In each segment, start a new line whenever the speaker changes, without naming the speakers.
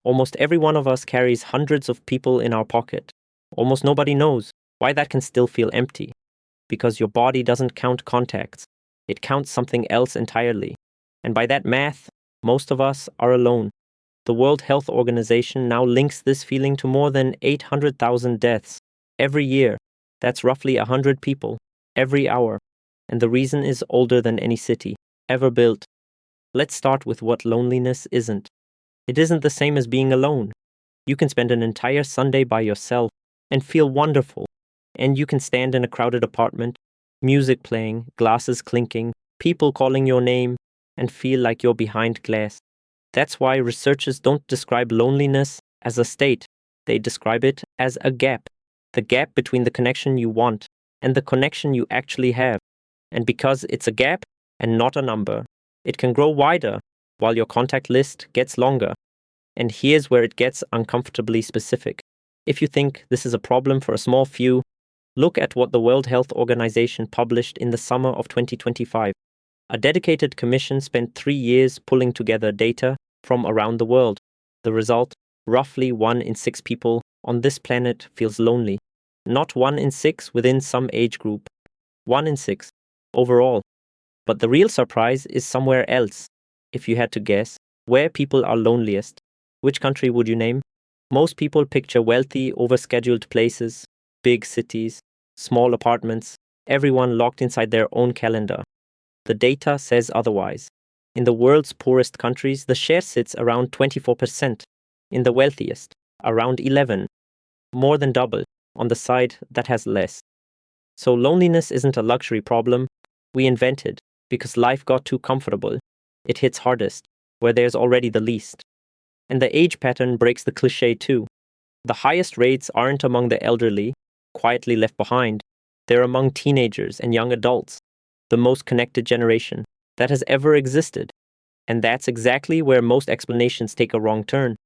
Almost every one of us carries hundreds of people in our pocket. Almost nobody knows why that can still feel empty. Because your body doesn't count contacts. It counts something else entirely. And by that math, most of us are alone. The World Health Organization now links this feeling to more than 800,000 deaths every year. That's roughly 100 people every hour. And the reason is older than any city ever built. Let's start with what loneliness isn't. It isn't the same as being alone. You can spend an entire Sunday by yourself and feel wonderful. And you can stand in a crowded apartment, music playing, glasses clinking, people calling your name, and feel like you're behind glass. That's why researchers don't describe loneliness as a state. They describe it as a gap. The gap between the connection you want and the connection you actually have. And because it's a gap and not a number, it can grow wider while your contact list gets longer. And here's where it gets uncomfortably specific. If you think this is a problem for a small few, look at what the World Health Organization published in the summer of 2025. A dedicated commission spent 3 years pulling together data from around the world. The result, roughly 1 in 6 people on this planet feels lonely. Not 1 in 6 within some age group. 1 in 6 overall. But the real surprise is somewhere else. If you had to guess where people are loneliest, which country would you name? Most people picture wealthy, overscheduled places, big cities, small apartments, everyone locked inside their own calendar. The data says otherwise. In the world's poorest countries, the share sits around 24%. In the wealthiest, around 11%. More than double on the side that has less. So loneliness isn't a luxury problem we invented because life got too comfortable. It hits hardest where there's already the least. And the age pattern breaks the cliché too. The highest rates aren't among the elderly, quietly left behind. They're among teenagers and young adults, the most connected generation that has ever existed. And that's exactly where most explanations take a wrong turn.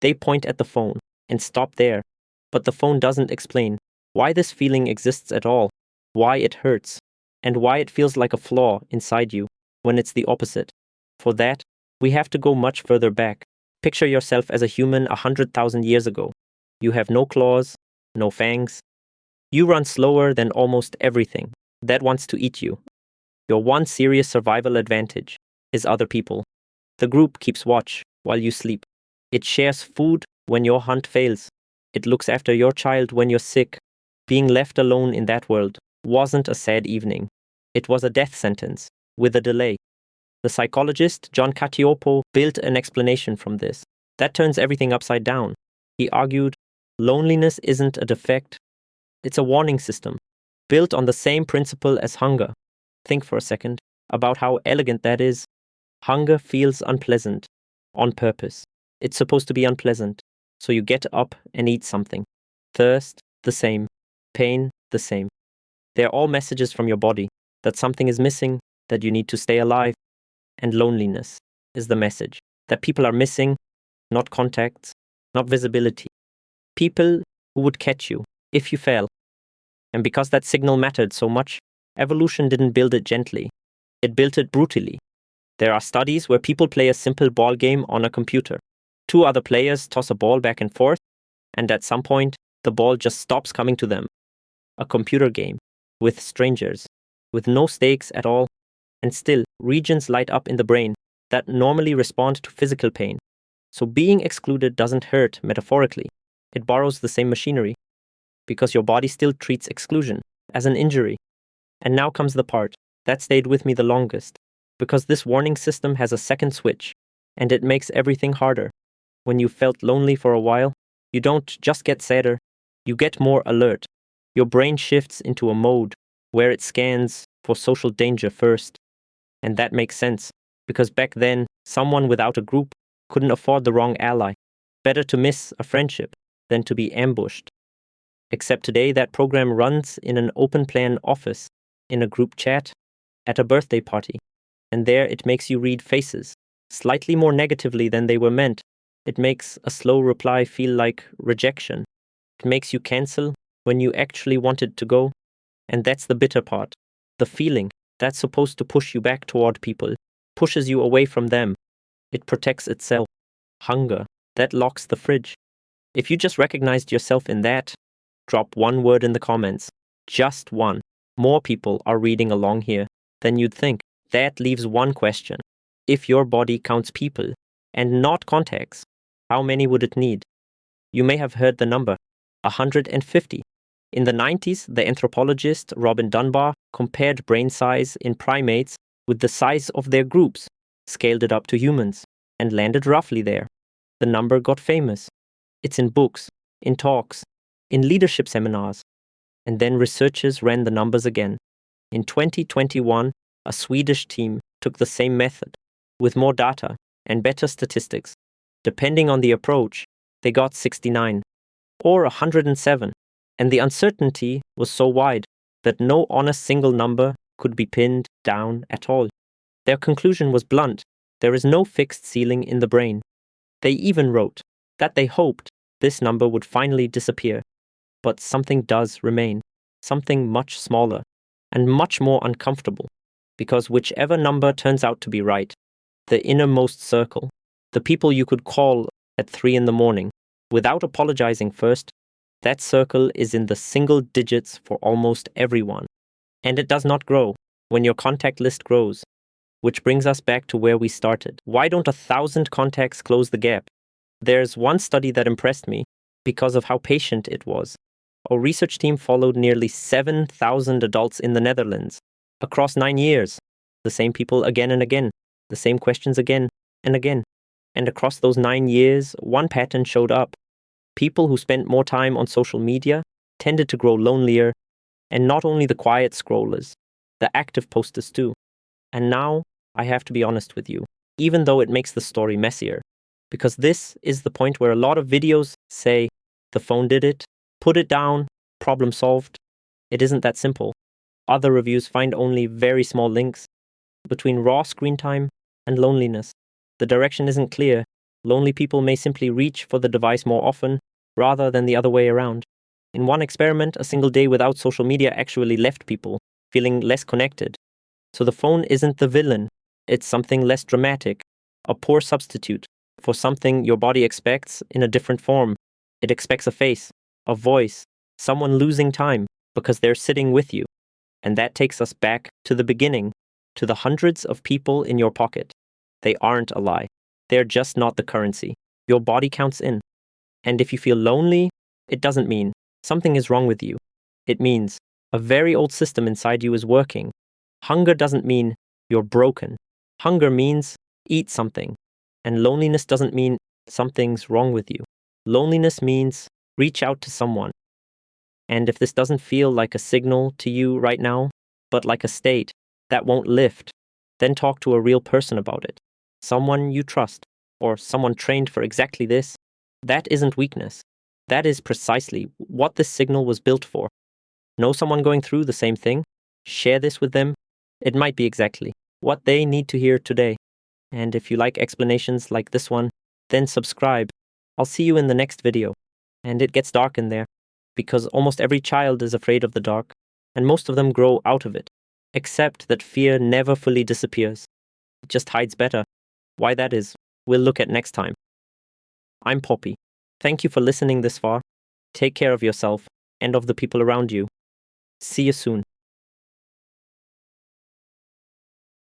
They point at the phone and stop there. But the phone doesn't explain why this feeling exists at all, why it hurts, and why it feels like a flaw inside you when it's the opposite. For that, we have to go much further back. Picture yourself as a human 100,000 years ago. You have no claws, no fangs. You run slower than almost everything that wants to eat you. Your one serious survival advantage is other people. The group keeps watch while you sleep. It shares food when your hunt fails. It looks after your child when you're sick. Being left alone in that world wasn't a sad evening. It was a death sentence, with a delay. The psychologist John Cacioppo built an explanation from this. That turns everything upside down. He argued, loneliness isn't a defect. It's a warning system, built on the same principle as hunger. Think for a second about how elegant that is. Hunger feels unpleasant, on purpose. It's supposed to be unpleasant, so you get up and eat something. Thirst, the same. Pain, the same. They're all messages from your body that something is missing, that you need to stay alive. And loneliness is the message that people are missing, not contacts, not visibility. People who would catch you if you fell. And because that signal mattered so much, evolution didn't build it gently. It built it brutally. There are studies where people play a simple ball game on a computer. 2 other players toss a ball back and forth, and at some point, the ball just stops coming to them. A computer game, with strangers, with no stakes at all, and still, regions light up in the brain that normally respond to physical pain. So being excluded doesn't hurt metaphorically. It borrows the same machinery, because your body still treats exclusion as an injury. And now comes the part that stayed with me the longest, because this warning system has a second switch, and it makes everything harder. When you felt lonely for a while, you don't just get sadder, you get more alert. Your brain shifts into a mode where it scans for social danger first. And that makes sense, because back then, someone without a group couldn't afford the wrong ally. Better to miss a friendship than to be ambushed. Except today that program runs in an open plan office, in a group chat, at a birthday party. And there it makes you read faces, slightly more negatively than they were meant. It makes a slow reply feel like rejection. It makes you cancel when you actually wanted to go. And that's the bitter part. The feeling that's supposed to push you back toward people, pushes you away from them. It protects itself. Hunger That locks the fridge. If you just recognized yourself in that, drop one word in the comments. Just one. More people are reading along here than you'd think. That leaves one question. If your body counts people and not contacts, how many would it need? You may have heard the number, 150. In the 90s, the anthropologist Robin Dunbar compared brain size in primates with the size of their groups, scaled it up to humans, and landed roughly there. The number got famous. It's in books, in talks, in leadership seminars. And then researchers ran the numbers again. In 2021, a Swedish team took the same method, with more data and better statistics. Depending on the approach, they got 69 or 107, and the uncertainty was so wide that no honest single number could be pinned down at all. Their conclusion was blunt: there is no fixed ceiling in the brain. They even wrote that they hoped this number would finally disappear. But something does remain, something much smaller and much more uncomfortable, because whichever number turns out to be right, the innermost circle, the people you could call at 3 in the morning, without apologizing first, that circle is in the single digits for almost everyone. And it does not grow when your contact list grows. Which brings us back to where we started. Why don't 1,000 contacts close the gap? There's one study that impressed me because of how patient it was. Our research team followed nearly 7,000 adults in the Netherlands across 9 years. The same people again and again, the same questions again and again. And across those 9 years, one pattern showed up. People who spent more time on social media tended to grow lonelier, and not only the quiet scrollers, the active posters too. And now, I have to be honest with you, even though it makes the story messier, because this is the point where a lot of videos say, the phone did it, put it down, problem solved. It isn't that simple. Other reviews find only very small links between raw screen time and loneliness. The direction isn't clear. Lonely people may simply reach for the device more often, rather than the other way around. In one experiment, a single day without social media actually left people feeling less connected. So the phone isn't the villain. It's something less dramatic, a poor substitute for something your body expects in a different form. It expects a face, a voice, someone losing time because they're sitting with you. And that takes us back to the beginning, to the hundreds of people in your pocket. They aren't a lie. They're just not the currency. Your body counts in. And if you feel lonely, it doesn't mean something is wrong with you. It means a very old system inside you is working. Hunger doesn't mean you're broken. Hunger means eat something. And loneliness doesn't mean something's wrong with you. Loneliness means reach out to someone. And if this doesn't feel like a signal to you right now, but like a state that won't lift, then talk to a real person about it. Someone you trust, or someone trained for exactly this. That isn't weakness. That is precisely what this signal was built for. Know someone going through the same thing? Share this with them. It might be exactly what they need to hear today. And if you like explanations like this one, then subscribe. I'll see you in the next video. And it gets dark in there, because almost every child is afraid of the dark, and most of them grow out of it. Except that fear never fully disappears. It just hides better. Why that is, we'll look at next time. I'm Poppy. Thank you for listening this far. Take care of yourself and of the people around you. See you soon.